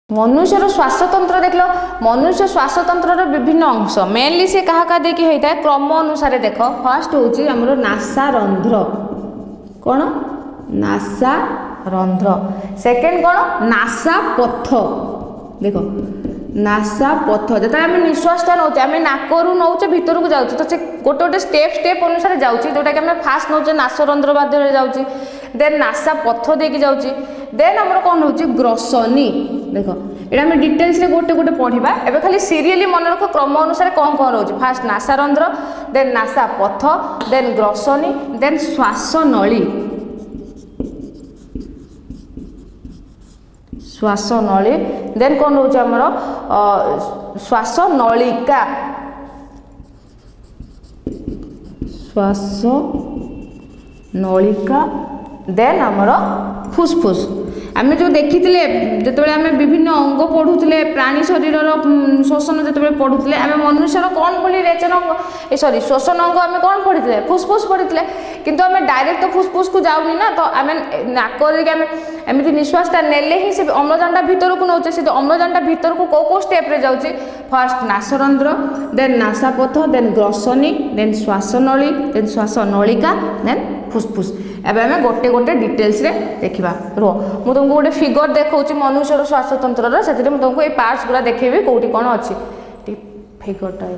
मनुष्यर श्वासतंत्र देख लो मनुष्य श्वासतंत्र विभिन्न अंश मेनली से क्या क्या देखिए होता है क्रम अनुसार देख फर्स्ट हूँ आमर नासा रंध्र कौन नासा रंध्र सेकेंड कौन नासा पथ देख नासा पथ जो आम निश्वासटा नौचे आम नाकरू नौचे भितर को जाऊँ तो से गोटे गोटे स्टेप अनुसार जाऊँगी जोटा कि आम फास्ट नौचे नासरंध्र माध्यम जाऊँगी देन नासा पथ देकी जाऊँगी देन आमर कौन हूँ ग्रसनी देख ये आम डिटेल्स गोटे गोटे पढ़ा एवं खाली सीरियली मन रख क्रम अनुसार कौन कौन रोचे फास्ट नासा रंध्र देन नासा पथ देन ग्रसनी देन श्वास नली श्वास नली देन कौन रोचे आमर श्वास नलिका श्वास नलिका देन आमर फुसफुस आम जो देखी जो आम विभिन्न अंग पढ़ुले प्राणी शरीर श्वसन जो पढ़ुले आम मनुष्यर कौन बोली रेचन अंग सॉरी श्वसन अंग आम कौन पढ़ी फुसफुस पढ़ी किंतु आम डायरेक्ट तो फुसफुस को जाऊनी ना तो आम नाक एमती निश्वासटा नेले ही से अम्लजानटा भितर को नौचे से अम्लजानटा भितर को कौ स्टेप रे जाऊँगी फर्स्ट नासरंध्र देन नासापथ देन ग्रसनी देन श्वास नली देन श्वास नलिका देन फुसफुस एवं आम गोटे गोटे डिटेल्स रे देखा रुह मुझे तुमको गोटे फिगर देखा मनुष्यर श्वासतंत्र से तुमको ये पार्ट्स गुला देखेबी कौटी कौन अच्छी फिगरटा ये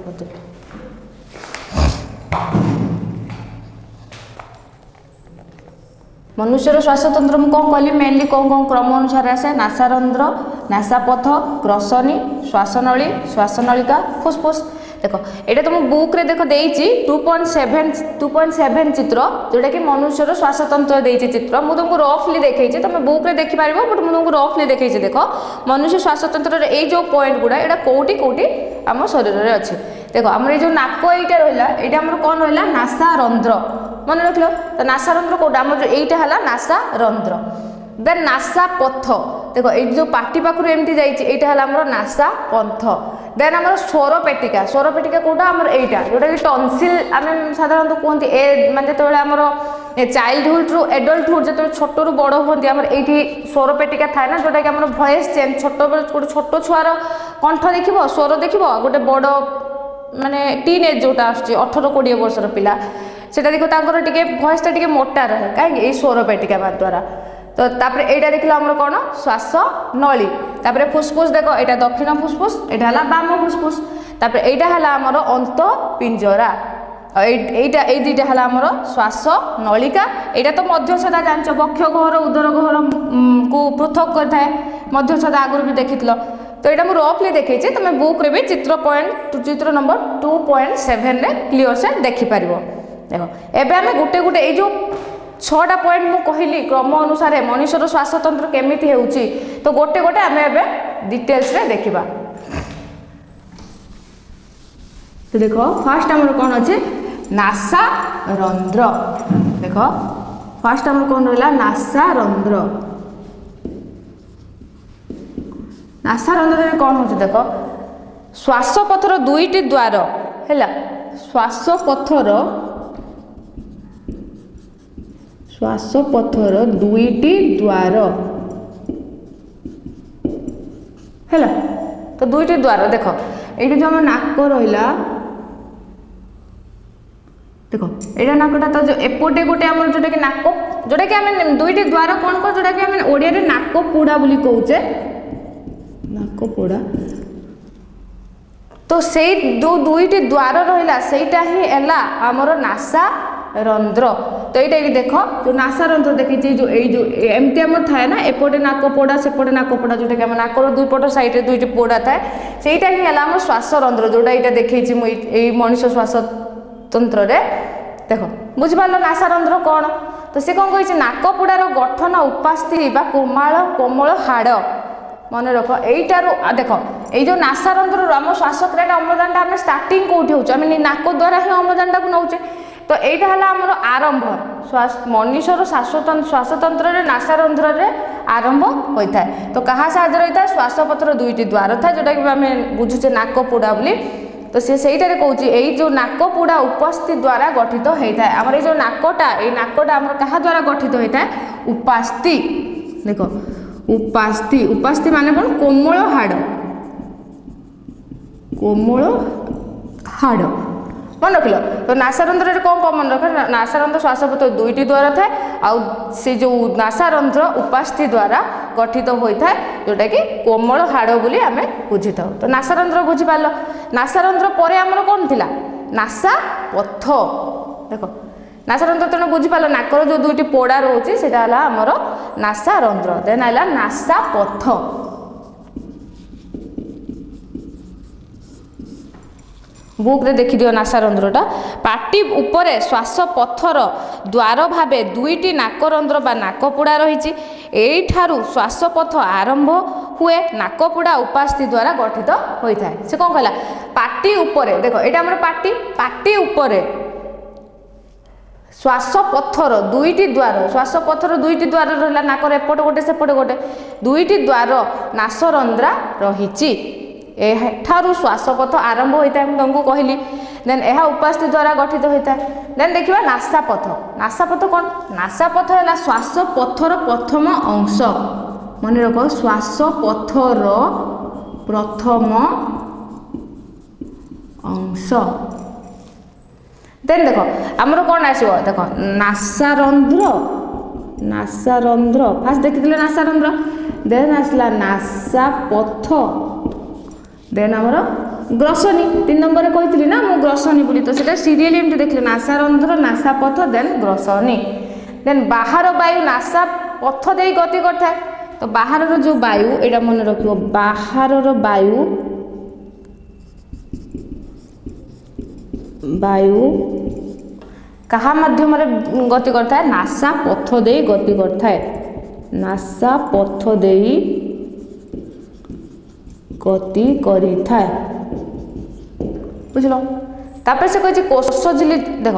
मनुष्यर श्वासतंत्र मुझे कौन कहली मेनली कौन कौन क्रम अनुसार आसे नासारंध्र नासापथ ग्रसनी श्वासनली श्वासनलिका फुसफुस देख ये तुम बुक रे देख देती 2.7 चित्र जोटा कि मनुष्यर श्वासतंत्र देती चित्र मुझे तुमको रफली देखी तुम बुक रे देखिपार बट मुझे तुमको रफली देखी देख मनुष्य श्वासतंत्र ये जो पॉइंट गुड़ा यहाँ कौटी कौटी आम शरीर में अच्छे देख आम जो नाक यहाँ रहा ये आम कौन रहा नासा रंध्र मन रख लो तो नासा रंध्र कौटा आम यहीटा है नासा रंध्र देन नासा पथ देख ये जो पार्टी पाखु एमती जाइए है आम नासा पंथ देन आम स्वर पेटिका कौटा आम यहाँ जोटा कि टनसिल आम साधारणतः कहते ए मान जो आमर चाइल्डहुड रु एडल्टहुड जो छोट रु बड़ होती आम ये स्वर पेटिका थाए ना जोटा कि आम भॉइस चेंज छोट गोटे छोट छुआर कंठ देख स्वर देख गोटे बड़ माने टीन एज जोटा आसुची 18-20 वर्षर पिला सेटा देखो तांकर टिके भॉइसटा टिके मोटा रहे कहीं स्वर पेटिका द्वारा तो तापर एटा देखला हमर कोन श्वास नली तापर फुसफुस देखो एटा दक्षिण फुसफुस एटा हला बाम फुसफुस तापर एटा हला हमर अंत पिंजरा एटा ए दुईटा हला हमर श्वास नलिका एटा तो मध्यछदा जानचो बक्ष गहर उदर गहर को पृथक करथाय मध्यछदा आगुर भी देखितलो तो यहाँ मुझे रफली देखी तुम बुक रे भी चित्र नंबर 2.7 रे क्लीयर से देखिपार देख एवं आम गोटे गोटे ये जो 6टा पॉइंट मुझे कहली क्रम अनुसार मनुष्यर श्वासतंत्र केमिति हेउची तो गोटे गोटे आम एवं डिटेल्स रे देखा तो देख फास्ट आम कौन अच्छे नासा रंध्र देख फास्ट आम कौन रहा नासा रंध्र नासा रंध्र कौन हो देख श्वासपथर 2टी द्वार है श्वासपथर 2टी द्वार है तो 2टी द्वार देख ये जो आम नाक रहा देख ये नाकटा तो जो एपटे गोटे आम जोटा कि नाक जोटा कि आम 2टी द्वार कौन कह जोटा कि आम ओडिया रे नाक पुड़ा बोली कहूचे नाक पुड़ा तो से जो 2टी द्वार रहा सेटा ही है आमर नासा रंध्र तो ये देख जो नासा रंध्र देखी जो एमती आम थाए ना एपटे नाक पोड़ा सेपटे नाक पोड़ा जोटा कि आम नाकर 2 पट साइड रे 2टी पोड़ा थाए सेटा ही है आम श्वास रंध्र जोटा यहाँ देखी मनुष्य श्वासतंत्र देख बुझिपार नासा रंध्र कौन तो सी कौन कही नाक पोड़ार गठन उपास्थि कोमल हाड़ मन रख यहीटार देख ये जो नासा रंध्र आम श्वासक्रिया अम्लजानटा आम स्टार्टिंग कौटी हो नाक द्वारा ही अम्लजानटा को नौचे तो यहाँ है आमर आरंभ मनुष्यर श्वासतंत्र नासा रंध्र आरंभ होता है तो क्या साहाଯ୍य रही है श्वासपथर 2टी द्वार था जोटा कि आम बुझुचे नाक पुड़ा बोली तो सी सहीटारे कहूँ यही जो नाक पुड़ा उपस्थि द्वारा गठित होता है आमर ये नाकटा आमर क्या द्वारा गठित होता है उपास्थि देख उपास्थि उपास्थि माने कौन कोमल हाड़ कोमल हाड़ मन रख तो नासारंध्र कौन कमन रख नासारंध्र श्वासपथ दुईटी द्वार थाए आउ से जो नासारंध्र उपास्थि द्वारा गठित होता है जोटा कि कोमल हाड़ बोली आम बुझी था तो नासारंध्र बुझीपार नासारंध्र पर आमर कौन थिला नासा पथ देख नासारंध्र तेणु बुझीपार नाकर जो दुईटी पोड़ा रोचे से आमर नासारंध्र देन आइला नासा पथ बुक रे देखि दियो नासारंध्रटा पाटी उपरे श्वास पथर द्वार भावे दुईटी नाकरंध्र बा नाकपुड़ा रही एठारू श्वासपथ आरंभ हुए नाकपुड़ा उपास्थि द्वारा गठित होता है से कौन कहला पाटी उपरे देख ये आम पाटी पाटी उपरे श्वासपथर दुईटी द्वार श्वासपथर दुईटी द्वार रहा नाकर एपटे गोटे सेपटे गोटे दुईटी द्वार नासरंध्रा रही एठारू श्वासपथ आरंभ होता है तुमको कहली देन यह उपास्थि द्वारा गठित होता है देन देखिए नासापथ नासापथ कौन नासापथ है श्वासपथर प्रथम अंश मन रख श्वासपथर प्रथम अंश देन देख आमर कौन आसो देख नासारंध्र नासारंध्र फास्ट देखी नासारंध्र देन आसला नासापथ देन आमर ग्रसनी 3 नंबर कही ना मु ग्रसनी बोली तो सीटा सीरियल एमती देखिए नासारंध्र नासापथ देन ग्रसनी देन बाहर वायु नासा पथ दे गति करता है तो बाहर जो वायु एटा मन रख बाहर वायु वायु कहा माध्यम गति करता है नासा पथ दे गति करता है नासा पथ दे गति करी थाए बुझल तापर से कही कोष झिल्ली देख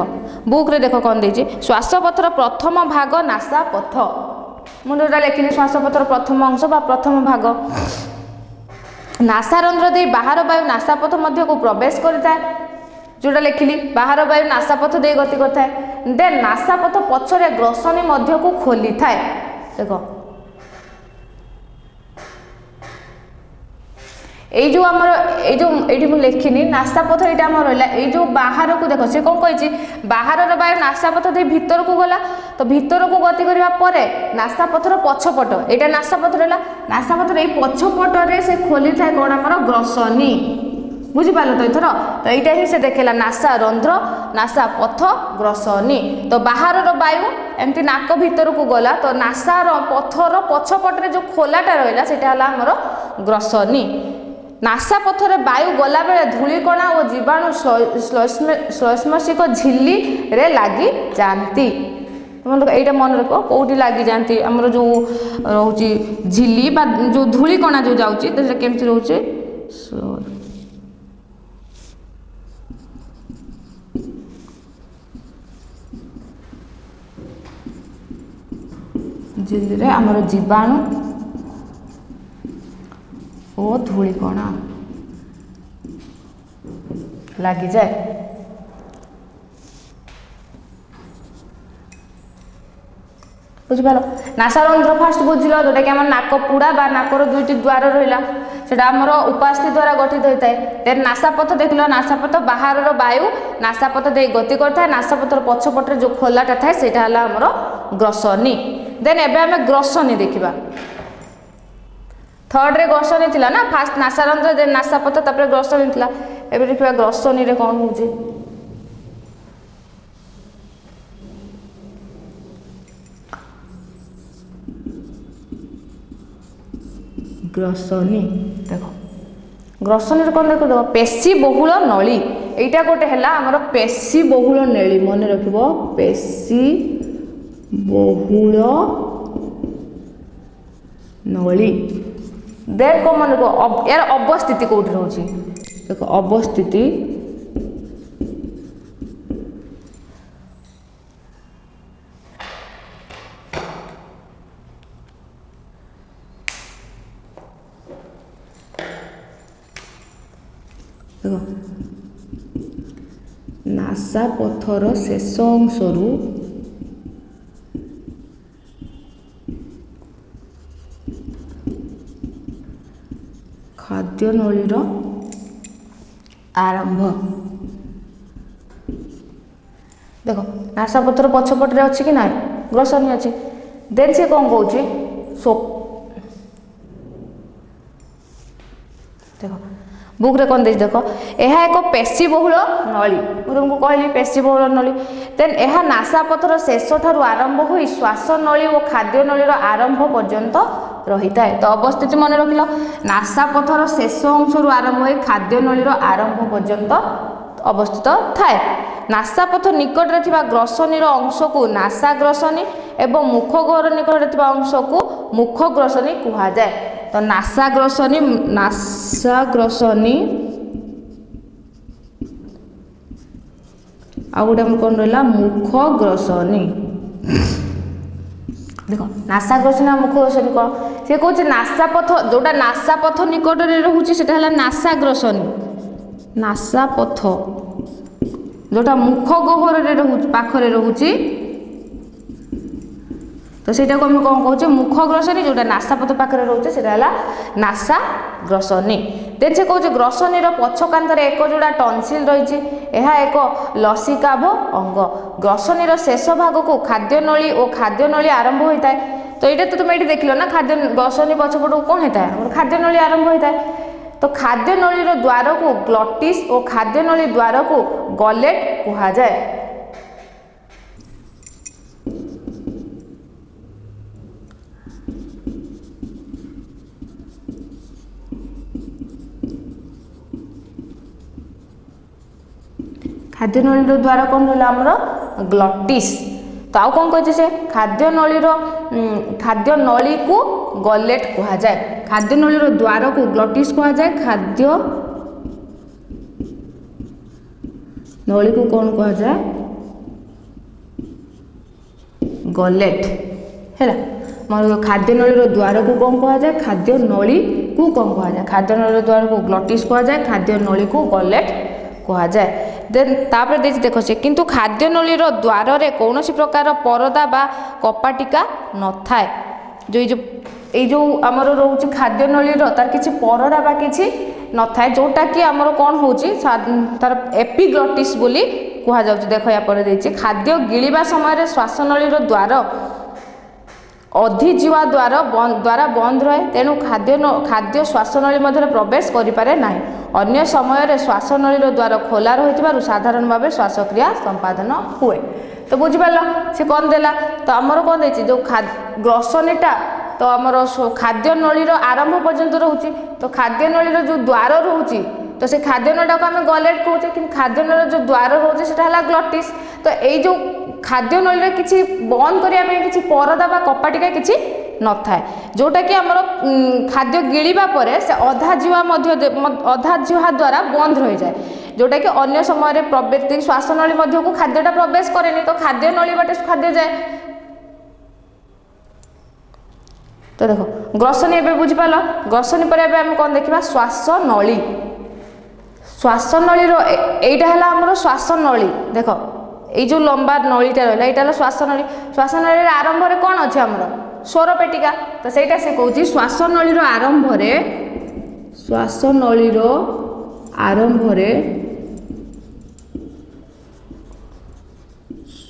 बुक रे देख कौन देछि श्वासपथर प्रथम भाग नासा पथ मुझे लिखिली श्वासपथर प्रथम अंश बा प्रथम भाग नासारंध्र दे बाहर वायु नासापथ मध्य को प्रवेश करता है जोटा लिखिली बाहर वायु नासापथ दे गति करता है देन नासापथ पछरे ग्रसनी मध्य को खोली थाए देख ये जो आमर ये लिखिनी नासापथ यहाँ आम रहा ये जो बाहर को देख से कौन कही बाहर वायु नासापथ दे भीतर को गला तो भीतर को गति करने नासापथर पछपट यहाँ नासापथ रहा नासापथर ये पछपटे से खोली थाए कौन आमर ग्रसनी बुझीपार तो एथर तो यहाँ ही से देखेला नासारंध्र नासापथ ग्रसनी तो बाहर वायु एमती नाक भीतर को गला तो नासार पथर पछपटे जो खोलाटा रहा से आमर ग्रसनी नासापथरे वायु गला बेले धूलिकणा और जीवाणु श्लेष्मसिक झिल्ली रे लगी जाती यहाँ मन रख कौटी लगी जाती आमर जो रोचे झिल्ली बा जो धूलिकणा जो जाऊँगी केमती रोचे झिल्ली रे आमर जीवाणु ओ धूलिकणा लगी जाए बुझिपार नासारंध्र फास्ट बुझल जोटा कि आम नाक पुड़ा बा नाकर दुईटी द्वार रहा से आमर उपास्थि द्वारा गठित होता है देन नासापथ देख लो नासापथ बाहर वायु नासापथ दे गति करता है नासापथर पछपटे जो खोलाटा थाए से आमर ग्रसनी देन एबे आम ग्रसनी देखा थर्ड रे ग्रसनी थिला ना फास्ट नासारंध्र देन नासापथ तापर ग्रसनी थिला एबे देखिबा ग्रसनी रे कोन होउची ग्रसनी देखो ग्रसनी रे कोन देखो पेशी बहुल नली एटा गोटे हैला हमर पेशी बहुल नली मन रखिबो पेशी बहुल नली देन को मन को यार अवस्थिति कौट रोचे देखो अवस्थिति देखो नासापथर शेष अंशरू ଖାଦ୍ୟ ନଳୀର ଆରମ୍ଭ। ଦେଖ ନାସାପଥର ପଛପଟରେ ଅଛି କି ନାହିଁ, ଗ୍ରସନୀ ଅଛି। ଦେନ୍ ସେ କ'ଣ କହୁଛି, ଦେଖ ବୁକ୍ରେ କ'ଣ ଦେଇଛି ଦେଖ, ଏହା ଏକ ପେଶୀବହୁଳ ନଳୀ। ମୁଁ ତୁମକୁ କହିଲି ପେଶୀବହୁଳ ନଳୀ। ଦେନ୍ ଏହା ନାସାପଥର ଶେଷଠାରୁ ଆରମ୍ଭ ହୋଇ ଶ୍ୱାସନଳୀ ଓ ଖାଦ୍ୟ ନଳୀର ଆରମ୍ଭ ପର୍ଯ୍ୟନ୍ତ ରହିଥାଏ। ତ ଅବସ୍ଥିତି ମନେ ରଖିଲ, ନାସାପଥର ଶେଷ ଅଂଶରୁ ଆରମ୍ଭ ହୋଇ ଖାଦ୍ୟ ନଳୀର ଆରମ୍ଭ ପର୍ଯ୍ୟନ୍ତ ଅବସ୍ଥିତ ଥାଏ। ନାସାପଥ ନିକଟରେ ଥିବା ଗ୍ରସନୀର ଅଂଶକୁ ନାସା ଗ୍ରସନୀ ଏବଂ ମୁଖ ଗହ୍ୱର ନିକଟରେ ଥିବା ଅଂଶକୁ ମୁଖ ଗ୍ରସନୀ କୁହାଯାଏ। ତ ନାସା ଗ୍ରସନୀ ଆଉ ଗୋଟେ ଆମର କ'ଣ ରହିଲା, ମୁଖ ଗ୍ରସନୀ। ଦେଖ ନାସା ଗ୍ରସନୀ ଆଉ ମୁଖ ଗ୍ରସନୀ କ'ଣ, ସେ କହୁଛି ନାସାପଥ, ଯୋଉଟା ନାସାପଥ ନିକଟରେ ରହୁଛି ସେଟା ହେଲା ନାସା ଗ୍ରସନୀ। ନାସାପଥ ଯୋଉଟା ମୁଖ ଗହ୍ୱରରେ ରହୁଛି, ପାଖରେ ରହୁଛି, ତ ସେଇଟାକୁ ଆମେ କ'ଣ କହୁଛେ, ମୁଖ ଗ୍ରସନୀ। ଯୋଉଟା ନାସାପଥ ପାଖରେ ରହୁଛି ସେଟା ହେଲା ନାସା ଗ୍ରସନୀ। ଦେନ୍ ସେ କହୁଛି ଗ୍ରସନୀର ପଛ କାନ୍ଥରେ ଏକ ଯୋଡ଼ା ଟନସିଲ୍ ରହିଛି, ଏହା ଏକ ଲସିକାଭ ଅଙ୍ଗ। ଗ୍ରସନୀର ଶେଷ ଭାଗକୁ ଖାଦ୍ୟନଳୀ ଓ ଖାଦ୍ୟନଳୀ ଆରମ୍ଭ ହୋଇଥାଏ। ତ ଏଇଟା ତ ତୁମେ ଏଇଠି ଦେଖିଲ ନା, ଗ୍ରସନୀ ପଛପଟକୁ କ'ଣ ହେଇଥାଏ, ଆମର ଖାଦ୍ୟନଳୀ ଆରମ୍ଭ ହୋଇଥାଏ। ତ ଖାଦ୍ୟନଳୀର ଦ୍ୱାରକୁ ଗ୍ଲଟିସ୍ ଓ ଖାଦ୍ୟନଳୀ ଦ୍ୱାରକୁ ଗଲେଟ୍ କୁହାଯାଏ। ଖାଦ୍ୟନଳୀର ଦ୍ୱାର କ'ଣ ରହିଲା ଆମର, ଗ୍ଲଟିସ୍। ତ ଆଉ କ'ଣ କହିছে ସେ, ଖାଦ୍ୟନଳୀକୁ ଗଲେଟ୍ କୁହାଯାଏ। ଖାଦ୍ୟନଳୀର ଦ୍ୱାରକୁ ଗ୍ଲଟିସ୍ କୁହାଯାଏ, ଖାଦ୍ୟନଳୀକୁ କ'ଣ କୁହାଯାଏ, ଗଲେଟ୍। ହେଲା, ଖାଦ୍ୟନଳୀର ଦ୍ୱାରକୁ କ'ଣ କୁହାଯାଏ, ଖାଦ୍ୟନଳୀକୁ କ'ଣ କୁହାଯାଏ, ଖାଦ୍ୟନଳୀର ଦ୍ୱାରକୁ ଗ୍ଲଟିସ୍ କୁହାଯାଏ, ଖାଦ୍ୟନଳୀକୁ ଗଲେଟ୍ କୁହାଯାଏ। ଦେନ୍ ତାପରେ ଦେଇଛି ଦେଖ ସେ, କିନ୍ତୁ ଖାଦ୍ୟନଳୀର ଦ୍ୱାରରେ କୌଣସି ପ୍ରକାର ପରଦା ବା କପାଟିକା ନଥାଏ। ଏଇ ଯେଉଁ ଆମର ରହୁଛି ଖାଦ୍ୟନଳୀର, ତାର କିଛି ପରଦା ବା କିଛି ନଥାଏ, ଯେଉଁଟାକି ଆମର କ'ଣ ହେଉଛି, ତାର ଏପିଗ୍ଲଟିସ୍ ବୋଲି କୁହାଯାଉଛି। ଦେଖ ୟା ପରେ ଦେଇଛି, ଖାଦ୍ୟ ଗିଳିବା ସମୟରେ ଶ୍ୱାସନଳୀର ଦ୍ୱାର ଅଧିଜିହ୍ୱା ଦ୍ୱାରା ବନ୍ଦ ରହେ, ତେଣୁ ଖାଦ୍ୟ ଶ୍ୱାସନଳୀ ମଧ୍ୟରେ ପ୍ରବେଶ କରିପାରେ ନାହିଁ। ଅନ୍ୟ ସମୟରେ ଶ୍ୱାସନଳୀର ଦ୍ୱାର ଖୋଲା ରହିଥିବାରୁ ସାଧାରଣ ଭାବେ ଶ୍ୱାସକ୍ରିୟା ସମ୍ପାଦନ ହୁଏ। ତ ବୁଝିପାରିଲ ସେ କ'ଣ ଦେଲା, ତ ଆମର କ'ଣ ଦେଇଛି, ଯେଉଁ ଗ୍ରସନୀଟା ତ ଆମର ଖାଦ୍ୟନଳୀର ଆରମ୍ଭ ପର୍ଯ୍ୟନ୍ତ ରହୁଛି। ତ ଖାଦ୍ୟନଳୀର ଯେଉଁ ଦ୍ୱାର ରହୁଛି, ତ ସେ ଖାଦ୍ୟନଳୀଟାକୁ ଆମେ ଗଲେଟ୍ କହୁଛେ, କିନ୍ତୁ ଖାଦ୍ୟନଳୀର ଯେଉଁ ଦ୍ୱାର ରହୁଛି ସେଟା ହେଲା ଗ୍ଲଟିସ୍। ତ ଏଇ ଯେଉଁ ଖାଦ୍ୟନଳୀରେ କିଛି ବନ୍ଦ କରିବା ପାଇଁ କିଛି ପରଦା ବା କପାଟିକା କିଛି ନଥାଏ, ଯେଉଁଟାକି ଆମର ଖାଦ୍ୟ ଗିଳିବା ପରେ ସେ ଅଧାଜିହ୍ୱା ଦ୍ୱାରା ବନ୍ଦ ରହିଯାଏ, ଯେଉଁଟାକି ଅନ୍ୟ ସମୟରେ ଶ୍ୱାସନଳୀ ମଧ୍ୟକୁ ଖାଦ୍ୟଟା ପ୍ରବେଶ କରେନି, ତ ଖାଦ୍ୟନଳୀ ବାଟେ ଖାଦ୍ୟ ଯାଏ। ତ ଦେଖ ଗ୍ରସନୀ ଏବେ ବୁଝିପାରିଲ। ଗ୍ରସନୀ ପରେ ଏବେ ଆମେ କ'ଣ ଦେଖିବା, ଶ୍ୱାସନଳୀ। ଶ୍ୱାସନଳୀର ଏଇଟା ହେଲା ଆମର ଶ୍ୱାସନଳୀ। ଦେଖ ଏଇ ଯେଉଁ ଲମ୍ବା ନଳୀଟା ରହିଲା, ଏଇଟା ହେଲା ଶ୍ୱାସନଳୀ। ଶ୍ୱାସନଳୀର ଆରମ୍ଭରେ କ'ଣ ଅଛି ଆମର, ସ୍ୱରପେଟିକା। ତ ସେଇଟା ସେ କହୁଛି ଶ୍ୱାସନଳୀର ଆରମ୍ଭରେ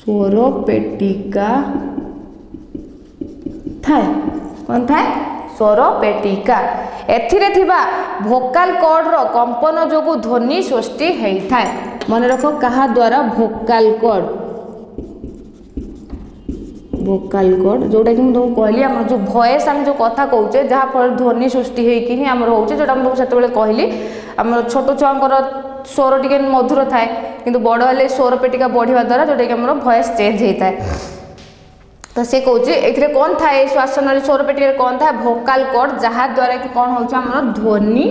ସ୍ୱରପେଟିକା ଥାଏ। କ'ଣ ଥାଏ, ସ୍ୱରପେଟିକା। ଏଥିରେ ଥିବା ଭୋକାଲ କର୍ଡର କମ୍ପନ ଯୋଗୁଁ ଧ୍ୱନି ସୃଷ୍ଟି ହେଇଥାଏ। ମନେ ରଖ କାହା ଦ୍ୱାରା, ଭୋକାଲ କର୍ଡ ଯେଉଁଟାକି ମୁଁ ତୁମକୁ କହିଲି, ଆମର ଯେଉଁ ଭଏସ୍ ଆମେ ଯେଉଁ କଥା କହୁଛେ, ଯାହାଫଳରେ ଧ୍ୱନି ସୃଷ୍ଟି ହେଇକି ହିଁ ଆମର ହେଉଛି, ଯେଉଁଟା ମୁଁ ସେତେବେଳେ କହିଲି, ଆମର ଛୋଟ ଛୁଆଙ୍କର ସ୍ୱର ଟିକେ ମଧୁର ଥାଏ, କିନ୍ତୁ ବଡ଼ ହେଲେ ସ୍ୱରପେଟିକା ବଢ଼ିବା ଦ୍ୱାରା ଯେଉଁଟାକି ଆମର ଭଏସ୍ ଚେଞ୍ଜ ହେଇଥାଏ। ତ ସେ କହୁଛି ଏଥିରେ କ'ଣ ଥାଏ, ଶ୍ୱାସନଳୀ ସ୍ୱରପେଟିକାରେ କ'ଣ ଥାଏ, ଭୋକାଲ କର୍ଡ, ଯାହାଦ୍ୱାରା କି କ'ଣ ହେଉଛି, ଆମର ଧ୍ୱନି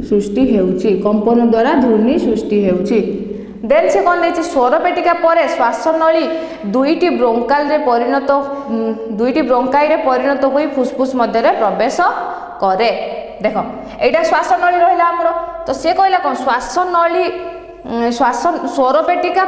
ସୃଷ୍ଟି ହେଉଛି, କମ୍ପନ ଦ୍ୱାରା ଧ୍ୱନି ସୃଷ୍ଟି ହେଉଛି। ଦେନ୍ ସେ କ'ଣ ଦେଇଛି, ସ୍ୱରପେଟିକା ପରେ ଶ୍ୱାସନଳୀ ଦୁଇଟି ବ୍ରୋଙ୍କାଇରେ ପରିଣତ ହୋଇ ଫୁସଫୁସ୍ ମଧ୍ୟରେ ପ୍ରବେଶ କରେ। ଦେଖ ଏଇଟା ଶ୍ୱାସନଳୀ ରହିଲା ଆମର। ତ ସେ କହିଲା କ'ଣ, ସ୍ୱରପେଟିକା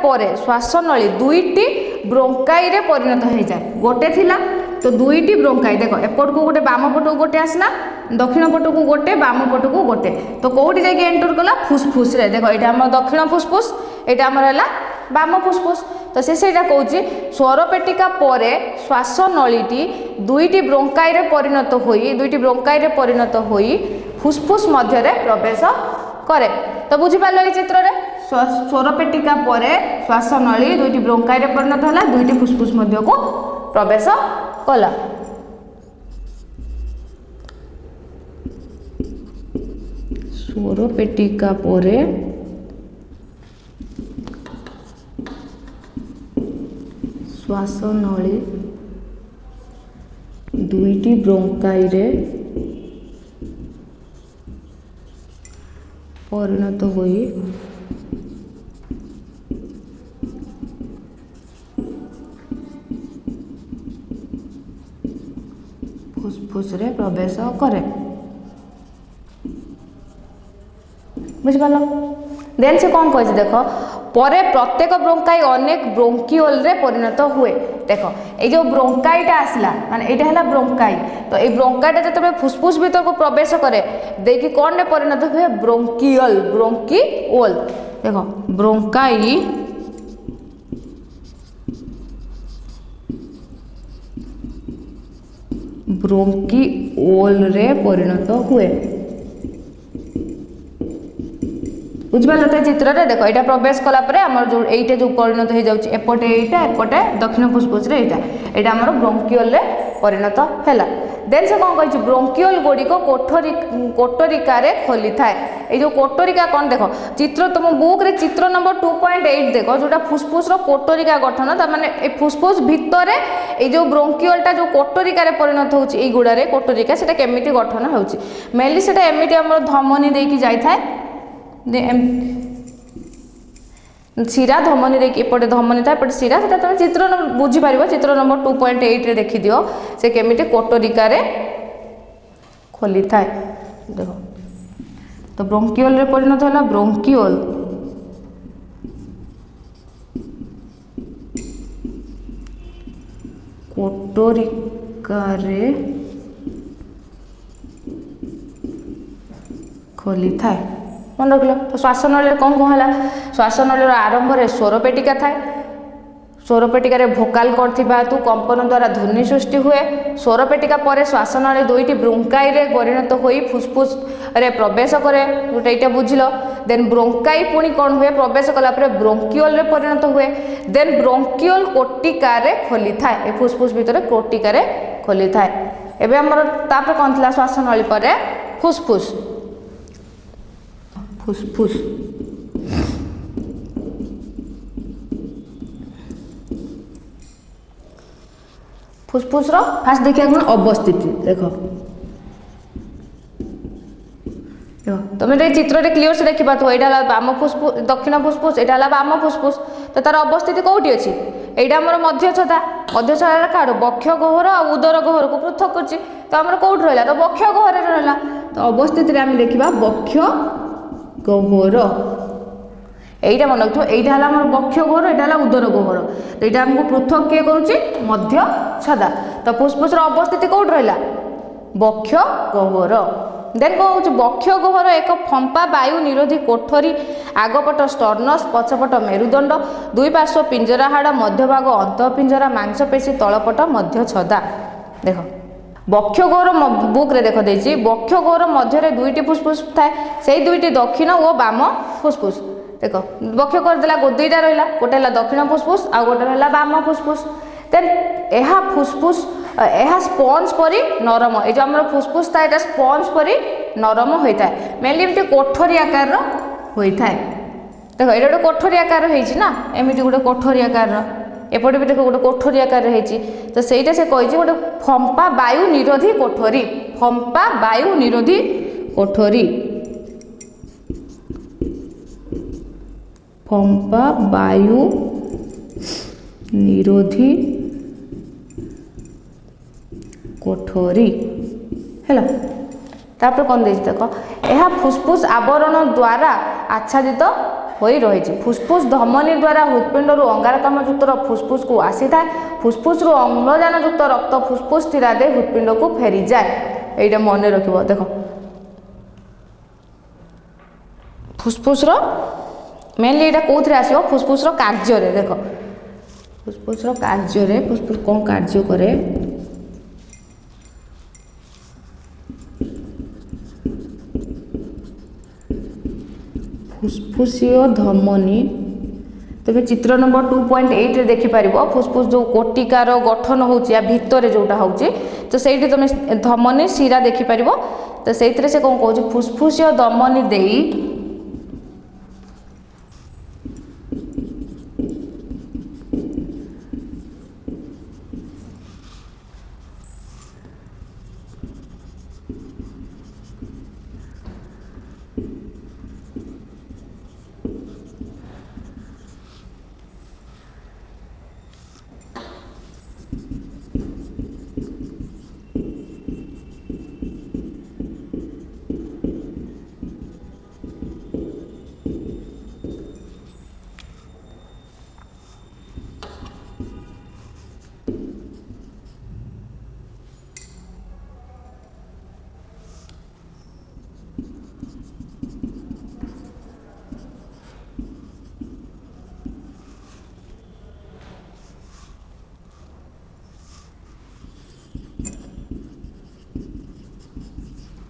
ପରେ ଶ୍ୱାସନଳୀ ଦୁଇଟି ବ୍ରୋଙ୍କାଇରେ ପରିଣତ ହୋଇଯାଏ। ଗୋଟେ ଥିଲା तो दुईटी ब्रोंकाई देख एपट को गोटे बाम पट को गोटे आसला दक्षिण पट को गोटे बाम पट को गोटे तो कौटी जाके एंटर कला फुसफुस रे देख ये आम दक्षिण फुसफुस ये आमर है बाम फुसफुस तो से कौन स्वरपेटिका पर श्वास नलीटी दुईटी ब्रोंकाई रे परिणत होई दुईटी ब्रोंकाई रे परिणत होई फुसफुस मध्य रे प्रवेश करे तो बुझी पालो ये चित्र रे स्वरपेटिका पर श्वास नली दुईटी ब्रोंकाई रे परिणत होला दुईटी फुसफुस मध्य को प्रवेश कला स्वरपेटिका पर श्वास नली दुईटी ब्रोंकाई रे परिणत होई फुसफुस रे प्रवेश करे बुझिपाल देन से कौन कहे देख परे प्रत्येक ब्रोंकाई अनेक ब्रोंकियोल रे परिणत हुए देख ये जो ब्रोंकाईटा आसला माने एटा हला ब्रोंकाई तो ये ब्रोंकाईटा जब फुसफुस भीतर को प्रवेश करे देखि कौन रे परिणत हुए ब्रोंकियल ब्रोंकिओल देख ब्रोंकाई ब्रोंकिओल रे परिणत हुए बुझिपाल तो चित्र रे देख यहाँ प्रवेश कलापर आम जो ये जो परिणत हो जाए एपटे यहाँ एपटे दक्षिण फुसफुस यहाँ आम ब्रोंकिओल रे परिणत है देन से कौन कही ब्रोंकिओल गुड़िक कोटरिका रे खोली थाए ये जो कोटरिका कौन देख चित्र तुम बुक रे चित्र नंबर 2.8 देख जोटा फुसफुस कोटरिका गठन तार फुसफुस भितर ये जो ब्रोंकिओलटा जो कोटरिका रे परिणत होची गुड़ा रे कोटरिका से केमिति गठन होची मेनली से एमती आम धमनी देकी जाई थाए शिरा धमनी देखिए एपटे धमनी था एपटे शिरा से तुम चित्र बुझीपार चित्र नंबर 2.8 रे देखी दियो से केमिति कोटरिका रे खोली थाए देखो तो ब्रोंकिओल रे परिणत होला ब्रोंकिओल कोटरिका रे खोली थाए मन रख तो श्वास नली कौन कौन है श्वास नलीर आरंभ में स्वरपेटिका थाए स्वरपेटिका भोकाल करथिबा हेतु कंपन द्वारा ध्वनि सृष्टि हुए स्वरपेटिका पर श्वास नली दुईटी ब्रोंकाई रे परिणत होई फुसफुस रे प्रवेश करे जोटा यहाँ बुझिल देन ब्रोंकाई पुणी कौन हुए प्रवेश कला ब्रोंकिओल रे परिणत हुए देन ब्रोंकिओल कोटिका रे खोली थाए फुसफुस भितर कोटिका रे खोली थाए एबे हमर तापर कौन थिला श्वास नली पर फुसफुस फुसफुस फुसफुस रो फास्ट देखिए कौन अवस्थिति देख तुम ये चित्र रे क्लियर से देखी पाथो यहाँ बाम फुसफुस दक्षिण फुसफुस यहाँ बाम फुसफुस तो तार अवस्थिति कौटी अच्छी यहाँ आम मध्यछदा मध्यछदा क्या बक्ष गह्वर और उदर गह्वर को पृथक कर तो आम कौट रहा तो बक्ष गह्वर रहा तो अवस्थिति आम देखा बक्ष गह्वर यहीटा मन रखिए यहाँ आम बक्ष गह्वर यहाँ उदर गह्वर तो यहाँ आमको पृथक किए करुच्ची मध्य छदा तो फुसफुस अवस्थिति कौट रहा बक्ष गह्वर देन कौन हो बक्ष गह्वर एक फंपा वायु निरोधी कोठरी आगपट स्टर्नस पछपट मेरुदंड दुई पार्श्व पिंजरा हाड़ मध्यभाग अंतःपिंजरा मांसपेशी तलपट मध्य छदा देख बक्ष गह्वर बुक रे देख देछि बक्ष गह्वर मध्य दुईटी फुसफुस थाए से दुईटी दक्षिण और बाम फुसफुस देख बक्ष गह्वर देला दुईटा रहा गोटे दक्षिण फुसफुस आ गोटे रहा बाम फुसफुस देन यह फुसफुस यह स्पंज परी नरम ये जो आम फुसफुस था यहाँ स्पंज परी नरम होता है मेनली एमती कोठरी आकार होता है देख ये गोटे कोठरी आकार होना एमती गोटे कोठरी आकार एपटे भी देख गोटे कोठरी आकार तो सहीटा से कही गोटे फंपा वायु निरोधी कोठरी फंपा वायु निरोधी कोठरी फंपा वायु निरोधी कोठरी है तापर कौन देख यह फुसफुस आवरण द्वारा आच्छादित होई रही। फुस्फुस धमनी द्वारा हृदपिंड अंगारकाम्लयुक्त फुस्फुस को आसी था। फुस्फुस अम्लजान युक्त रक्त फुस्फुस शिरा दे हृदपिंड को फेरी जाए। यहाँ मन रख देख फुस्फुस मेनली यहाँ कौन आसो फुस्फुस कार्य देख फुस्फुस कार्य फुस्फुस कौन कार्य करे फुस्फुसीय धमनी तेज चित्र नंबर 2.8 देखिपर फुस्फुस जो कोटिकार गठन हो भितर जोटा हो तो से तुम धमनी शिरा देखिपर तो से कौन कह फुस्फुसीय धमनी दे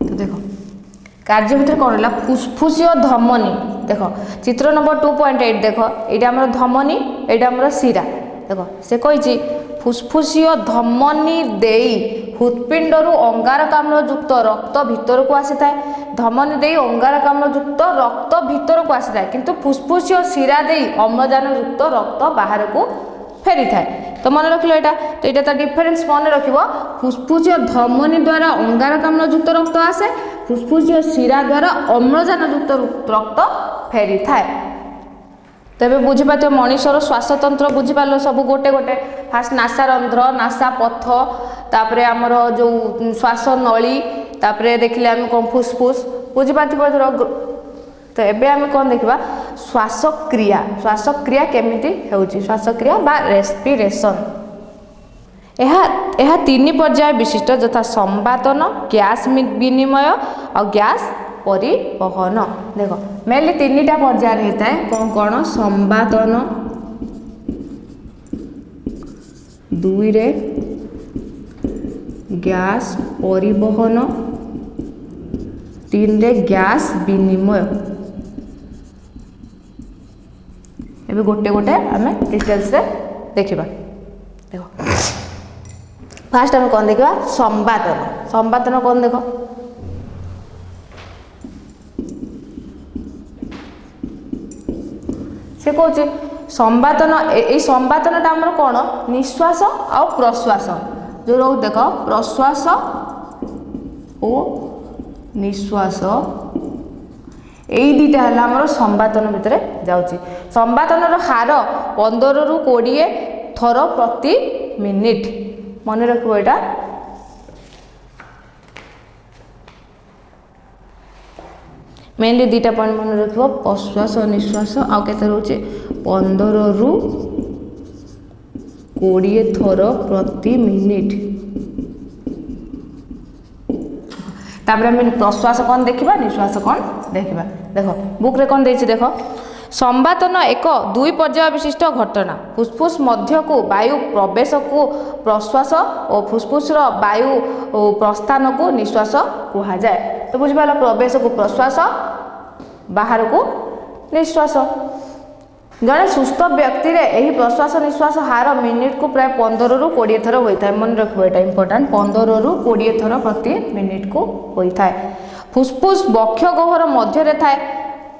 देख कार्य भितर कौन है फुस्फुसीय धमनी देख चित्र नंबर 2.8 देख ये आम धमनी यहाँ आम शिरा देख से कही फुस्फुसीय धमनी दे हृदपिंड अंगारकाम्लयुक्त रक्त भितर को आसी था। धमनी दे अंगारकाम्लयुक्त रक्त भितर को आसी था किंतु फुस्फुसीय शिरा दे अम्लजान युक्त रक्त बाहर को फेरी थाए। तो मन रख लो तो यहाँ तो डिफरेन्स मन रख फुस्फुसीय धमनी द्वारा अंगारकाम्लयुक्त रक्त आसे फुस्फुसीय शिरा द्वारा अम्लजान युक्त रक्त फेरी थाए। तेज बुझीपार मनीषर श्वासतंत्र बुझीपार सब गोटे गोटे फास्ट नासारंध्र नासा पथ तापर आमर जो श्वास नली तापर देखिले आम कौन फुस्फुस बुझीपार। तो एबे आम कौन देखा श्वासक्रिया केमिति होउची श्वासक्रिया बा रेस्पिरेशन यह तीन पर्याय विशिष्ट यथा संवातन गैस विनिमय और गैस परिवहन। देख मेनली तीन पर्याय होता है कौन कौन संवातन दुई रे गैस परिवहन तीन रे गैस विनिमय। एबे गोटे गोटे आम डिटेल्स रे देखा देख फास्ट आम कौन देखा संवातन कौन देख से कौन संवातन ये संवातनटा आमर कौन निश्वास आ प्रश्वास जो रो देख प्रश्वास और निश्वास यही दुईटा है आमर संवातन भितर जाऊँगी। संवातन हार 15 ରୁ 20 थर प्रति मिनिट मन रखो यहाँ मेनली दुईटा पॉइंट मन रखो प्रश्वास और निश्वास आउ के रोचे 15 ରୁ 20 थर प्रति मिनिट। तापर आम प्रश्वास कौन देखा निश्वास कौन देखा देख बुक रे कौन देख संवातन एक दुई पर्याय विशिष्ट घटना फुस्फुस मध्य को वायु प्रवेश को प्रश्वास और फुस्फुस वायु प्रस्थान को निश्वास कहा जाए। तो बुझिपाल प्रवेश को प्रश्वास बाहर को निश्वास। जड़े सुस्थ व्यक्ति रे यही प्रश्वास निश्वास हार मिनिट को प्राय 15 ରୁ 20 थर होता है। मन रखो यहाँ इंपोर्टाट 15 ରୁ 20 थर प्रति मिनिट को होता है। फुस्फुस बक्ष गह्वर मध्य थाए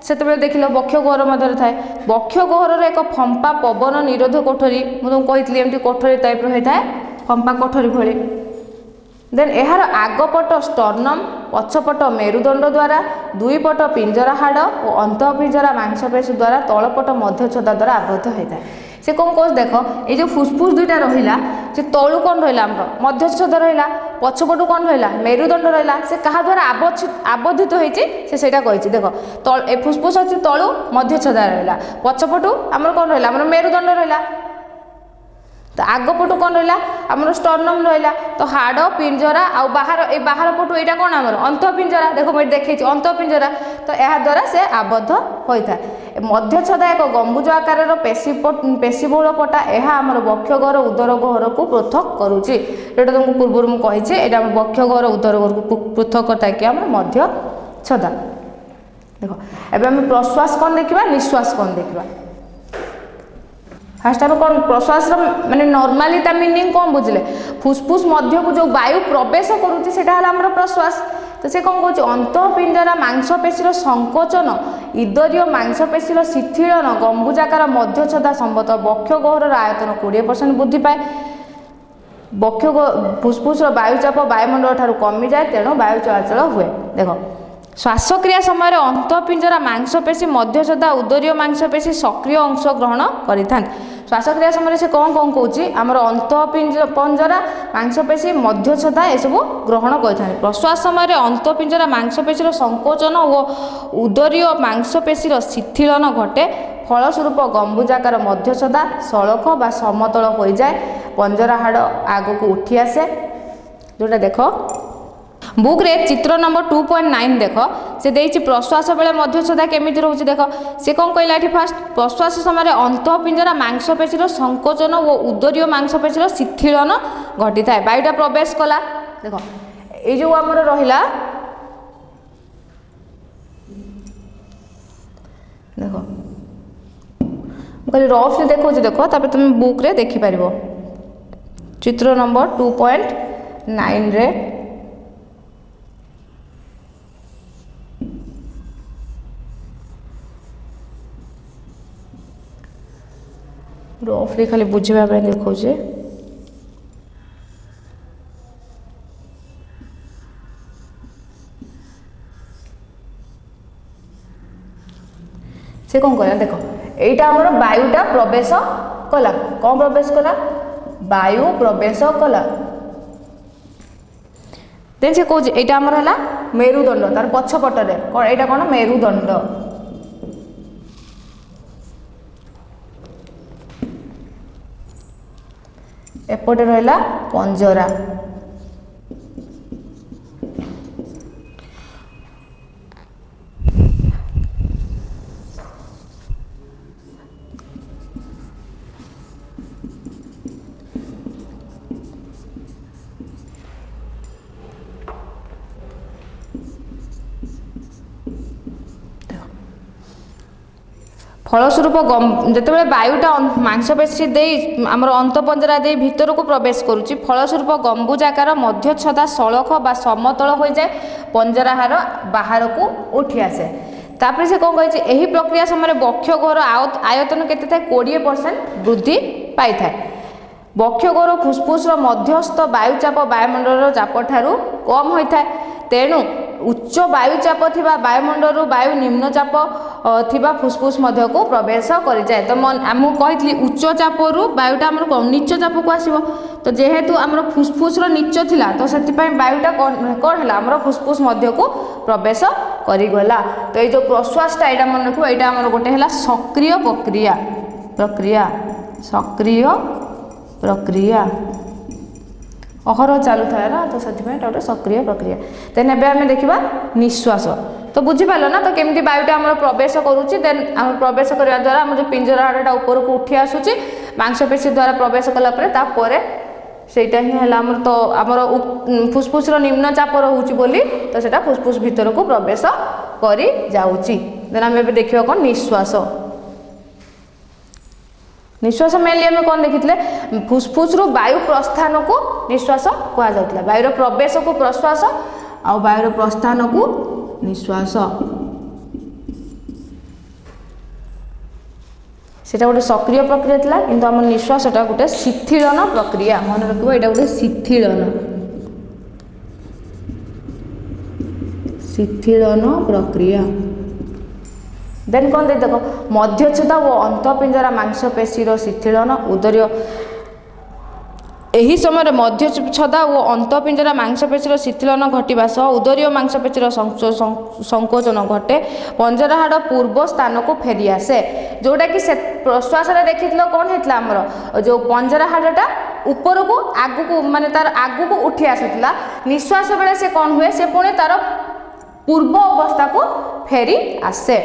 से देख लो बक्ष गह्वर मध्य थाए बक्ष गह्वर एक फंपा पवन निरोध कोठरी मुझे तुमको कही एमती कोठरी टाइप होता है फंपा कोठरी भली। देन यार आगपट स्टर्नम पछपट मेरुदंड द्वारा दुई पट पिंजरा हाड़ और अंत पिंजरा मांसपेशी द्वारा तलपट मध्यछदा द्वारा आबद्ध होता है। से कौन कौन देख ये जो फुसफुस दुईटा रहा से तलू कौन रहा मध्यच्छद रहा पछपटू कौन रहा मेरुदंड रहा से क्या द्वारा आबद्धित होती कही देख फुसफुस अच्छी तलू मध्यच्छद रहा पछपटू आमर कौन रहा आमर मेरुदंड रहा तो आगपटू कौन रहा आमर स्टर्नम रहा तो हाड़ पिंजरा आ बाहर पटू यहाँ कौन आमर अंतःपिंजरा देख मुझे देखी अंतःपिंजरा तो यह द्वारा से आबद्ध होता है मध्यच्छदा एक गंबुज आकार पेशीबहुल पटा यह आमर वक्षगर उदर गहर को पृथक करुच्ची जोटा तुमको पूर्व मुझे यहाँ वक्षगर उदर गहर को पृथक करता है कि आम मध्यच्छदा देख एवं प्रश्वास कौन देखा निश्वास कौन देखा फास्ट आम कौन प्रश्वास माने नॉर्मली ता मीनिंग कौन बुझले फुसफुस मध्य को जो वायु प्रवेश करुच्ची से प्रश्वास तो से कौन कौन अंतःपिंजरा मांसपेशीर संकोचन इदरीय मांसपेशीर शिथिलन गंबुजाकार मध्यच्छदा संबत वक्ष गहर आयतन 20% वृद्धि पाए वक्ष फुसफुस वायुचाप वायुमंडल ठारू कमी जाए तेणु वायु चलाचल हुए देख श्वासक्रिया समय अंतःपिंजरा मांसपेशी मध्यच्छदा उदरीय मांसपेशी सक्रिय अंश ग्रहण करें श्वासक्रिया समय से कौन कौन कौच आमर अंतःपिंजरा मांसपेशी मध्यच्छदा ये सब ग्रहण करें प्रश्वास समय अंतःपिंजरा मांसपेशीर संकोचन और उदरीय मांसपेशीर शिथिलन घटे फलस्वरूप गंबुजाकार मध्यच्छदा सड़क बा समतल हो जाए पंजरा हाड़ आग को उठी आसे जोटा देख बुक रे चित्र नंबर 2.9 देख से देछि प्रश्वास बेले मध्यच्छदा केमिति रहउछि देख से कौन कहला एठी फास्ट प्रश्वास समय अंतःपिंजरा मांसपेशीर संकोचन और उदरीय मांसपेशीर शिथिलन घटी थाए वायुटा प्रवेश कला देख ये जो आमर रहिला देख कहली रफली देखो देख तापर तुम बुक रे देखि परिबो चित्र नंबर 2.9 रे रफली खाली बुझा देखा से कौन कहला देख यहाँ आमर वायुटा प्रवेश कला कौन प्रवेश कला वायु प्रवेश कला देन से कौन यहाँ आमर है मेरुदंड तार पछपटे कौन यहाँ कौन मेरुदंड एपटे रहा पंजरा फलस्वरूप जिते वायुटा मांसपेशी दे आमर अंतःपंजरा दे भीतर को प्रवेश करुच्ची फलस्वरूप गंबुजाकार मध्यच्छदा सड़क बा समतल हो जाए पंजरा हार बाहर को उठी आसे तापर से कौन कही यही प्रक्रिया समय वक्ष गहर आयतन केते थाए 20% वृद्धि पाई थाए वक्ष गहर फुसफुस मध्यस्थ वायुचाप वायुमंडल चाप ठारू कम होता है तेणु उच्च वायुचाप थिबा वायुमंडल वायु निम्नचाप थिबा फुसफुस मध्य को प्रवेश करि जाए तो आमु कहितली उच्च चापरू वायुटा हमर नीच चाप को आसीबो तो जेहेतु हमर फुसफुस रो नीच थिला तो सेति पय वायुटा कोन हला हमर फुसफुस मध्य को प्रवेश करि गला तो ये जो प्रश्वासटा एटा मन रखो एटा हमर गोटे हला सक्रिय प्रक्रिया सक्रिय प्रक्रिया अहर चलू थाए ना तो से गोटे सक्रिय प्रक्रिया देन एबे आमे देखिबा निश्वास तो बुझीपाल ना तो केमती वायुटा आम प्रवेश करुच्ची देन आम प्रवेश करने द्वारा आम जो पिंजरा हाड़टा ऊपर को उठी आसूची मांसपेशी द्वारा प्रवेश कलापर सेटा ही है आमर तो आमर फुसफुस निम्न चाप रोचे बोली तो सेटा फुसफुस भीतर को प्रवेश करी जाउची देन आम एबे देखिबा कोन निश्वास निश्वास मेनली आम कौन देखी फुसफुस रु वायु प्रस्थान को निश्वास कह जाता वायुर प्रवेश को प्रश्वास आ वायुर प्रस्थान को निश्वास सेटा गोटे सक्रिय प्रक्रिया थिला किंतु आम निश्वासटा गोटे शिथिलन प्रक्रिया मन रखिबो एटा गोटे शिथिलन प्रक्रिया देन कौन दे देखो मध्यच्छदा और अंतपिंजरा मांसपेशीर शिथिलन उदरीय ଏହି ସମୟରେ ମଧ୍ୟଚ୍ଛଦା ଓ ଅନ୍ତଃପିଞ୍ଜରା ମାଂସପେଶୀର ଶିଥିଳନ ଘଟିବା ସହ ଉଦରୀୟ ମାଂସପେଶୀର ସଂକୋଚନ ଘଟେ ପଞ୍ଜରା ହାଡ଼ ପୂର୍ବ ସ୍ଥାନକୁ ଫେରିଆସେ ଯେଉଁଟାକି ସେ ପ୍ରଶ୍ୱାସରେ ଦେଖିଥିଲ କ'ଣ ହେଇଥିଲା ଆମର ଯେଉଁ ପଞ୍ଜରା ହାଡ଼ଟା ଉପରକୁ ଆଗକୁ ମାନେ ତାର ଆଗକୁ ଉଠି ଆସୁଥିଲା ନିଶ୍ୱାସ ବେଳେ ସେ କ'ଣ ହୁଏ ସେ ପୁଣି ତାର ପୂର୍ବ ଅବସ୍ଥାକୁ ଫେରି ଆସେ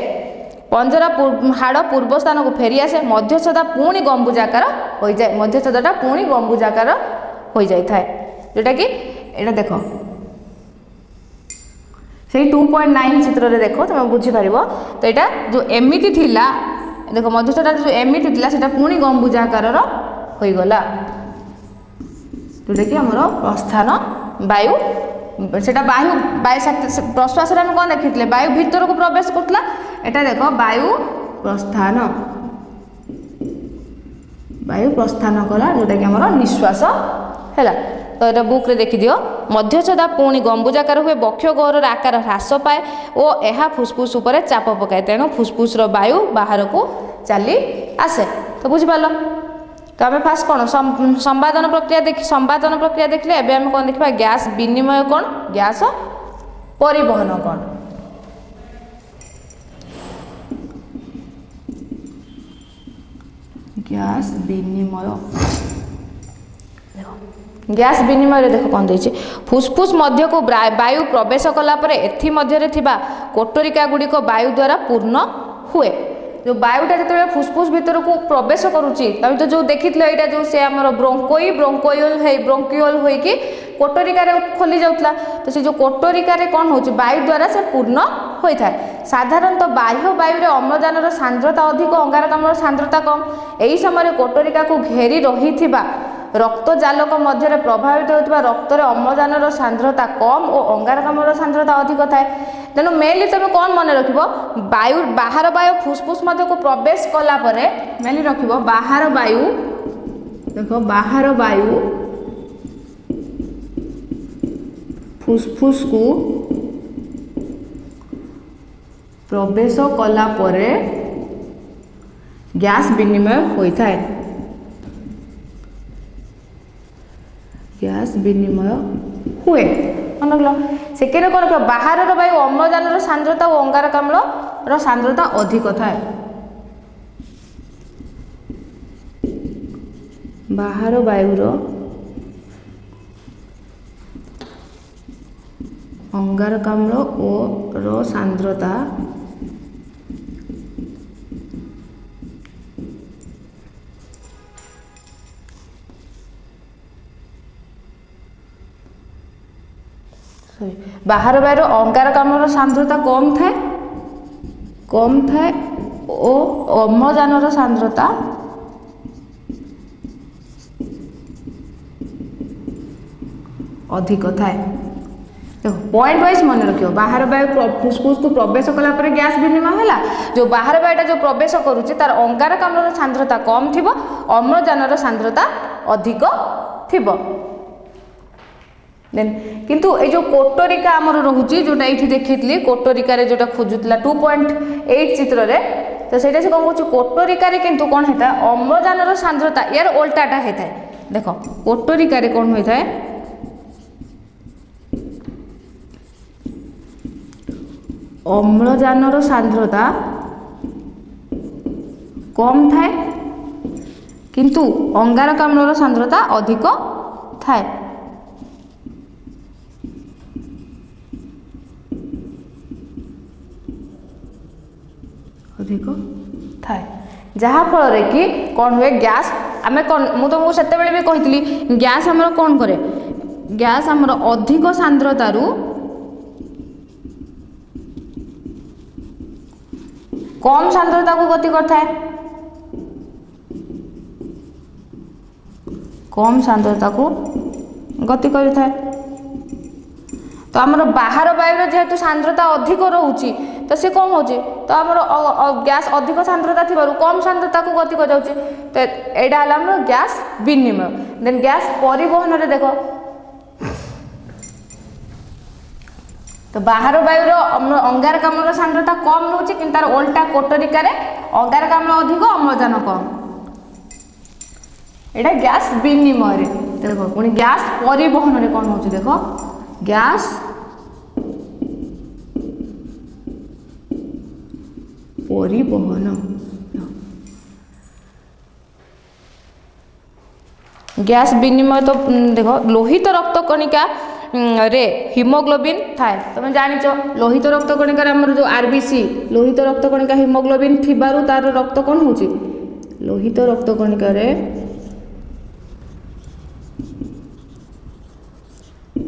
पंजरा हाड़ पूर्व स्थान को फेरी आसे मध्यच्छदा पुणी गंबुजाकार हो जाए मध्यच्छदा पुणी गंबुजाकार हो जाए जोटा कि एटा देख से 2.9 चित्र रे देखो तुम बुझीपार तो यहाँ जो एमती थिला देख मध्यच्छदा जो एमती थिला सेटा पुणी गंबुजाकार होगला जोटा कि आमर प्रस्थान वायु सेटा वायु प्रश्वास आम कौन देखी वायु भीतर को प्रवेश करता एटा देख वायु प्रस्थान कला जोटा कि आमर निश्वास है तो ये बुक रे देखी दियो मध्यच्छदा पुणी गंबुजाकार हुए बक्ष गौरर आकार ह्रास पाए और यह फुसफुस उपर चाप पकाए तेणु फुसफुस वायु बाहर को चली आसे तो बुझिपार तो आम फास्ट कौन संवादन प्रक्रिया देखले एबे आम कौन देखा गैस विनिमय कौन गैस परिवहन कौन गैस विनिमय गैस विनिमय देख कौन देछि फुसफुस मध्य को वायु प्रवेश कला परे एथि मध्य थिबा कोटरिका गुड़िक वायु द्वारा पूर्ण हुए जो वायुटा जो फुसफुस भीतर को प्रवेश करुच्ची तमें तो जो देखी यहाँ जो से आम ब्रोंकियल होगी कोटरिकार खोली जाऊला तो से जो कोटरिकार कौन हो वायु द्वारा से पूर्ण होता है साधारणतः बाह्य वायु अम्लजान सांद्रता अधिक अंगारकाम्ल सांद्रता कम यही समय कोटरिका को घेरी रही रक्त जालक मध्य प्रभावित होता रक्त अम्लजान सांद्रता कम और अंगारकाम्ल सांद्रता अधिक थाए तेणु मेनली तुम कौन मन रख वायु बाहर वायु फुसफुस मध्य को प्रवेश कला परे मेनली रख बाहर वायु देख बाहर वायु फुसफुस को प्रवेश कला परे गैस विनिमय होता है गैस विनिमय हुए मन रख सेकेंड कौन रख बाहर वायु अम्लजान सांद्रता और अंगारकाम्ल सांद्रता अधिक थाए बाहर वायुर अंगारकाम्ल और सांद्रता बाहर वायु अंगारकाम्ल सांद्रता कम थाए और अम्लजान सांद्रता अधिक थाए देखो पॉइंट वाइज मन रखियो बाहर वायु फुसफुस को प्रवेश कला परे गैस विनिमय है जो बाहर वायुटा जो प्रवेश करुच्ची तार अंगारकाम्ल सांद्रता कम थी अम्लजान सांद्रता अधिक थी देन किंतु ये जो कोटरिका आमर रोचे जोटा ये देखी कोटरिकार जोटा खोजुला 2.8 चित्र रे तो सहीटा से कौन कह कोटरिकार किंतु कौन होता है अम्लजान सांद्रता यार उल्टाटा होता है देख कोटरिकार कौन होता है अम्लजान सांद्रता कम थाए किंतु अंगारकाम्ल सांद्रता अधिक थाए अधिक थाए जहाँ फल कि कौन हुए गैस आम कौन मुझे तुमको से भी कही गैस आमर कौन करे गैस आमर अधिक सांद्रतारू कम सांद्रता को गति करता है कम सांद्रता को गति करता है तो आमर बाहर वायु जेहेतु सांद्रता अधिक रोचे तो सी कौन हो तो आमर गैस अधिक सांद्रता थी कम सांद्रता को गति कर जाऊँगी तो यहाँ है गैस विनिमय देन गैस परिवहन रे देख तो बाहर वायुर अंगारकाम्ल सांद्रता कम रोचे कि तार ओल्टा कोटरिकार अंगारकाम्ल अधिक अम्लजान कम। एटा गैस विनिमय देखो पुणी गैस परिवहन रे कौन होची देखो गैस परिवहन गैस विनिमय तो देखो लोहित रक्त कणिका रे हिमोग्लोबिन थाए तुम जानिच लोहित रक्त कणिका आमर जो आरबीसी लोहित रक्त कणिका हिमोग्लोबिन थिबारु तार रक्त कौन होची लोहित रक्त कणिका रे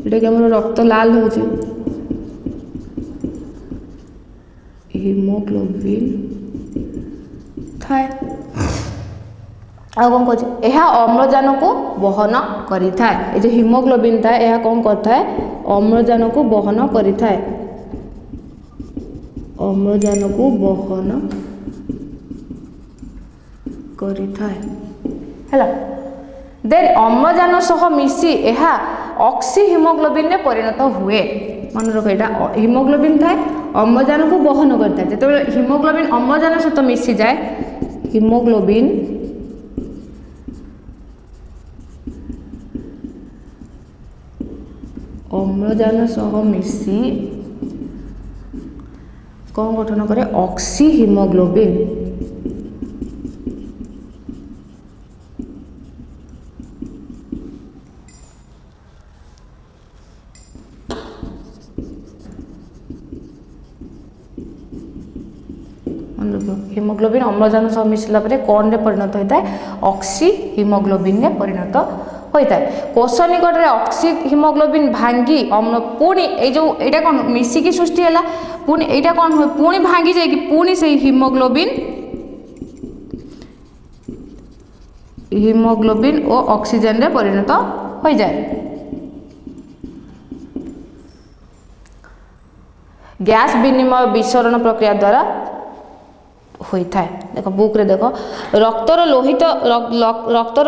एटा कि आमर रक्त लाल होची हिमोग्लोबिन थाए आ कौन कह यह अम्लजान को बहन करि थाए जो हिमोग्लोबिन थाए यह कौन करता है अम्लजान को बहन करि थाए अम्लजान को बहन करि थाए हैला देन अम्लजान सह मिसी यह ऑक्सी हिमोग्लोबिन रे परिणत हुए मन रख एटा हिमोग्लोबिन थाए अम्लजान को बहन करता है जो हिमोग्लोबिन अम्लजान सहित मिसी जाए हिमोग्लोबिन अम्लजान सह मिसी कौन गठन करे ऑक्सी हिमोग्लोबिन हिमोग्लोबिन अम्लजान सह मिसला कौन रे परिणत होता है ऑक्सी हिमोग्लोबिन रे परिणत होता है कोष निकट में ऑक्सी हिमोग्लोबिन भांगी अम्ल पुणी ये जो यहाँ कौन मिसिकी सृष्टि है पुणी यहाँ कौन हुए पुणी भांगी जाए पुणी से हिमोग्लोबिन और ऑक्सीजन रे परिणत हो जाए। गैस विनिमय विसरण प्रक्रिया द्वारा होता है देखो बुक रे देखो रक्तर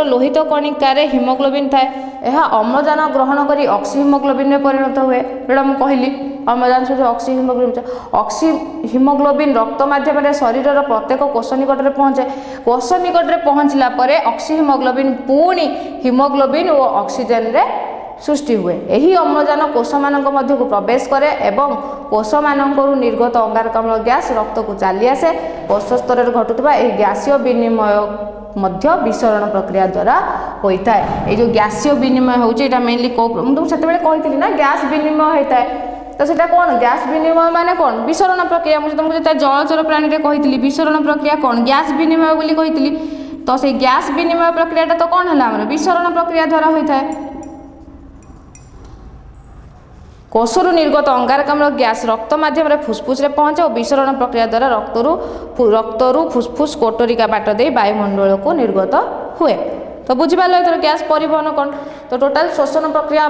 लोहित कणिकार हिमोग्लोबिन थाए यह अम्लजान ग्रहण करी ऑक्सी हिमोग्लोबिन में परिणत हुए जोड़ा मुझे कहली अम्लजान सहित ऑक्सी हिमोग्लोबिन ऑक्सी हिमोग्लोबिन रक्त माध्यम शरीर प्रत्येक कोष निकट में पहुँचे कोष निकट में पहुँचला ऑक्सी हिमोग्लोबिन पुणी हिमोग्लोबिन और ऑक्सीजन रे सृष्टि हुए यही अम्लजान कोष मान मध्य को प्रवेश करे एवं कोष मान निर्गत अंगारकाम्ल गैस रक्त को चली आसे कोष स्तर में घटुवा यह गैसीय विनिमय मध्य विसरण प्रक्रिया द्वारा होता है। ये जो गैसीय विनिमय होता मेनली मुझे कही ना गैस विनिमय होता है तो सेटा कौन गैस विनिमय माने कौन विसरण प्रक्रिया मुझे तुमको जो जलचर प्राणी में कही विसरण प्रक्रिया कौन गैस विनिमय बोली कही तो से गैस विनिमय प्रक्रिया तो कौन है विसरण प्रक्रिया द्वारा होता है। कोषरु निर्गत अंगारकाम्ल गैस रक्त माध्यम फुसफुस रे पहुँचे और विसरण प्रक्रिया द्वारा रक्तरु फुसफुस कोटरिका बाट दे वायुमंडल को निर्गत हुए। तो बुझिपाल गैस परिवहन कौन तो टोटाल श्वसन प्रक्रिया